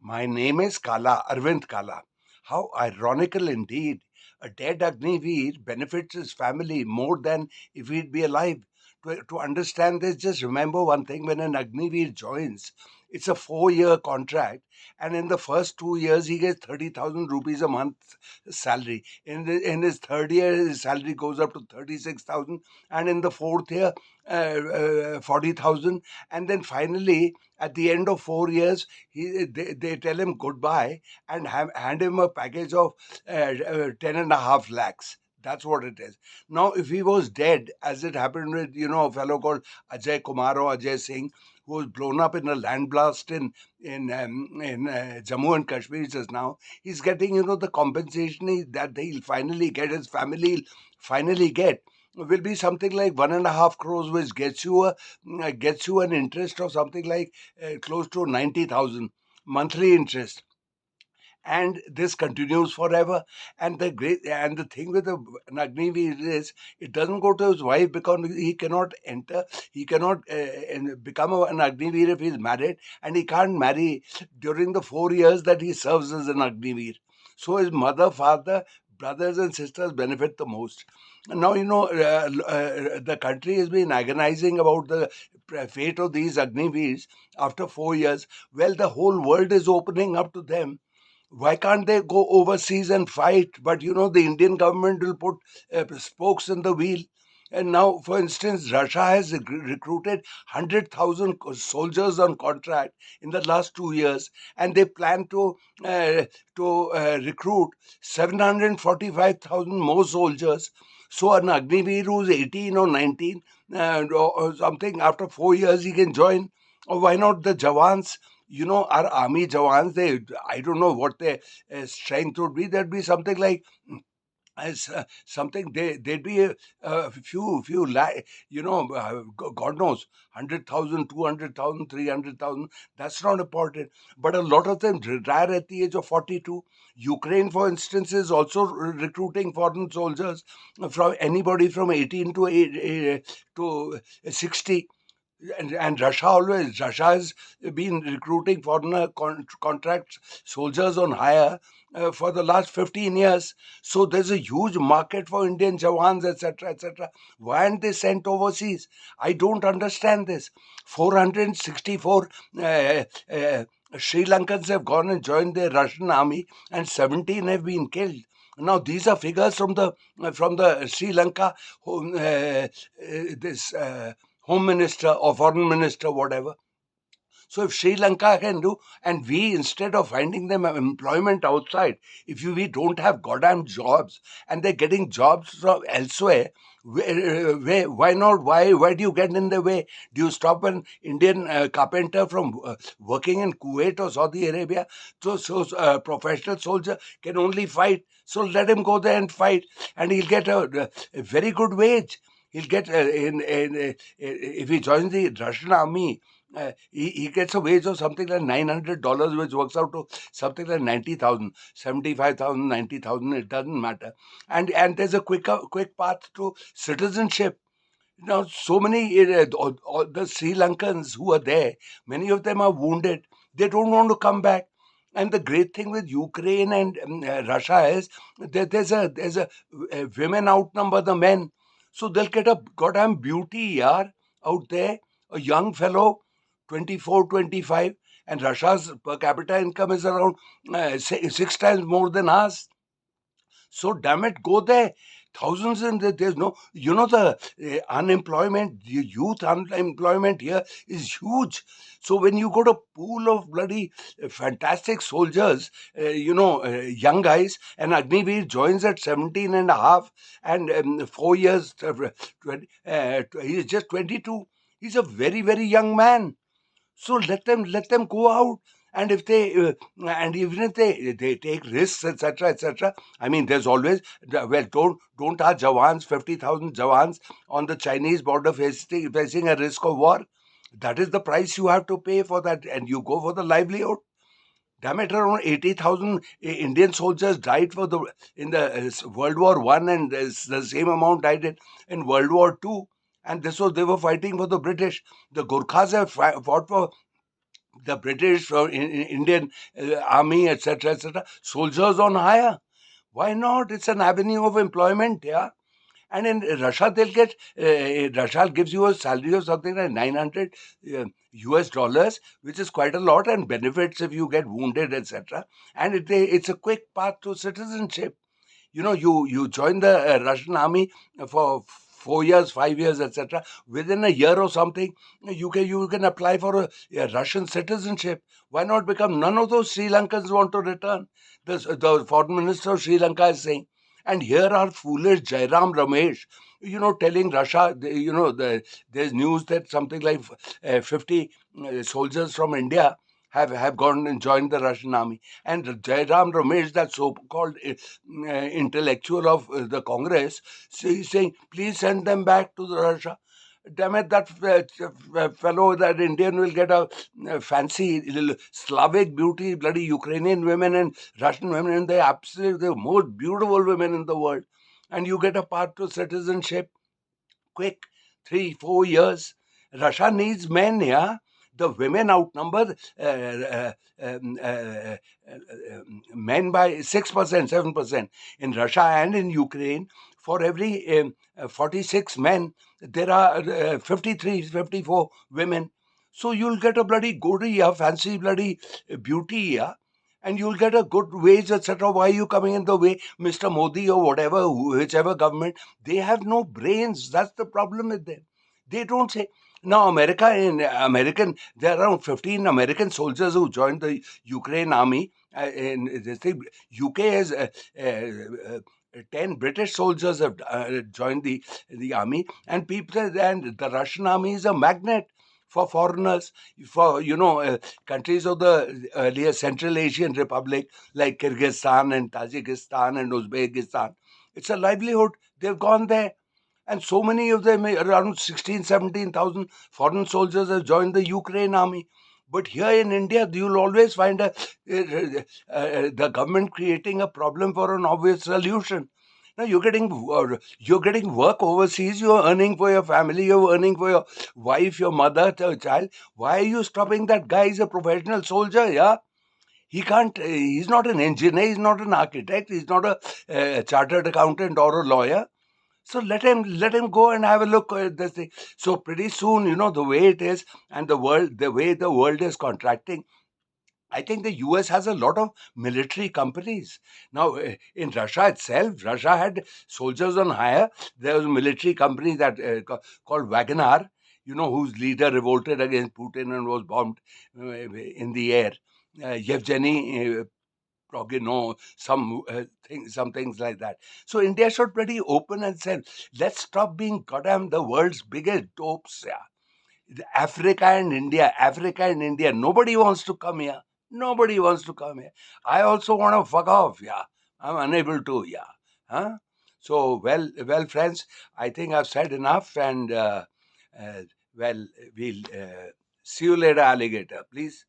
My name is Kala, Arvind Kala. How ironical indeed. A dead Agniveer benefits his family more than if he'd be alive. To understand this, just remember one thing: when an Agniveer joins, it's a 4-year contract, and in the first 2 years, he gets 30,000 rupees a month salary. In his third year, his salary goes up to 36,000, and in the fourth year, 40,000, and then finally, at the end of 4 years, they tell him goodbye and hand him a package of 10.5 lakhs. That's what it is. Now, if he was dead, as it happened with a fellow called Ajay Kumar or Ajay Singh, who was blown up in a land blast in Jammu and Kashmir just now, he's getting the compensation that he'll finally get. His family will finally get will be something like 1.5 crores, which gets you an interest of something like close to 90,000 monthly interest, and this continues forever. And the thing with the Nagnivi is, it doesn't go to his wife, because he cannot become an Agnivir if he's married, and he can't marry during the 4 years that he serves as an Agnivir. So his mother, father, brothers and sisters benefit the most. Now, the country has been agonizing about the fate of these Agniveers after 4 years. Well, the whole world is opening up to them. Why can't they go overseas and fight? But the Indian government will put spokes in the wheel. And now, for instance, Russia has recruited 100,000 soldiers on contract in the last 2 years, and they plan to recruit 745,000 more soldiers. So an Agniveer who's 18 or 19 or something, after 4 years he can join. Or why not the Jawans? Our army Jawans, I don't know what their strength would be. There'd be something like, as something they'd be a few like, God knows, 100,000, 200,000, 300,000. That's not important. But a lot of them retire at the age of 42. Ukraine, for instance, is also recruiting foreign soldiers, from anybody from 18 to 60. And Russia has been recruiting foreigner contract soldiers on hire for the last 15 years. So there's a huge market for Indian Jawans, etc., etc. Why aren't they sent overseas? I don't understand this. 464 Sri Lankans have gone and joined the Russian army, and 17 have been killed. Now these are figures from the Sri Lanka this home minister or foreign minister, whatever. So if Sri Lanka can do, and we, instead of finding them employment outside, if we don't have goddamn jobs, and they're getting jobs from elsewhere, why not? Why do you get in the way? Do you stop an Indian carpenter from working in Kuwait or Saudi Arabia? So a professional soldier can only fight. So let him go there and fight, and he'll get a very good wage. He'll get if he joins the Russian army, he gets a wage of something like $900, which works out to something like 90,000, 75,000, 90,000. It doesn't matter. And there's a quick path to citizenship. Now, so many all the Sri Lankans who are there, many of them are wounded. They don't want to come back. And the great thing with Ukraine and Russia is that women outnumber the men. So they'll get a goddamn beauty, yaar, out there, a young fellow, 24, 25, and Russia's per capita income is around 6 times more than ours. So damn it, go there. Thousands, and there's no, the unemployment, the youth unemployment here is huge. So when you got a pool of bloody fantastic soldiers, young guys, and Agniveer joins at 17 and a half, and 4 years, he's just 22. He's a very, very young man. So let them go out, and if they and even if they take risks, etc., etc. I mean, there's always, well, don't our Jawans, 50,000 Jawans on the Chinese border facing a risk of war. That is the price you have to pay for that, and you go for the livelihood. Damn it, around 80,000 Indian soldiers died in the World War One, and the same amount died in World War Two. And they were fighting for the British. The Gurkhas have fought for the British or Indian army, etc., etc., soldiers on hire. Why not? It's an avenue of employment, yeah. And in Russia, they'll get Russia gives you a salary of something like 900 US dollars, which is quite a lot, and benefits if you get wounded, etc. And it's a quick path to citizenship. You join the Russian army for 4 years, 5 years, etc. Within a year or something, you can apply for a Russian citizenship. Why not become? None of those Sri Lankans want to return. The foreign minister of Sri Lanka is saying. And here are foolish Jairam Ramesh, telling Russia, there's news that something like 50 soldiers from India have gone and joined the Russian army. And Jairam Ramesh, that so-called intellectual of the Congress, he's saying, please send them back to the Russia. Damn it, that fellow, that Indian will get a fancy little Slavic beauty, bloody Ukrainian women and Russian women, and they're absolutely the most beautiful women in the world. And you get a path to citizenship quick, 3 4 years. Russia needs men, yeah. The women outnumber men by 6%, 7%. In Russia and in Ukraine, for every 46 men, there are 53, 54 women. So you'll get a bloody goody, yeah, fancy bloody beauty, yeah, and you'll get a good wage, etc. Why are you coming in the way, Mr. Modi or whatever, whichever government? They have no brains. That's the problem with them. They don't say. Now, there are around 15 American soldiers who joined the Ukraine army. And this thing, UK has 10 British soldiers have joined the army, and the Russian army is a magnet for foreigners, for countries of the earlier Central Asian Republic like Kyrgyzstan and Tajikistan and Uzbekistan. It's a livelihood. They've gone there. And so many of them, around 16, 17,000 foreign soldiers have joined the Ukraine army. But here in India, you'll always find the government creating a problem for an obvious solution. Now you're getting work overseas. You're earning for your family. You're earning for your wife, your mother, your child. Why are you stopping that guy? He's a professional soldier. Yeah, he can't. He's not an engineer. He's not an architect. He's not a chartered accountant or a lawyer. So let him go and have a look at this thing. So pretty soon, the way it is, and the way the world is contracting, I think the US has a lot of military companies. Now, in Russia itself, Russia had soldiers on hire. There was a military company that called Wagner, whose leader revolted against Putin and was bombed in the air. Yevgeny Progino, some things like that. So India should pretty open and say, let's stop being goddamn the world's biggest dopes. Yeah. Africa and India. Nobody wants to come here. Nobody wants to come here. I also want to fuck off. Yeah, I'm unable to. Yeah, huh? So well, friends. I think I've said enough, and uh, well, we'll see you later, alligator. Please.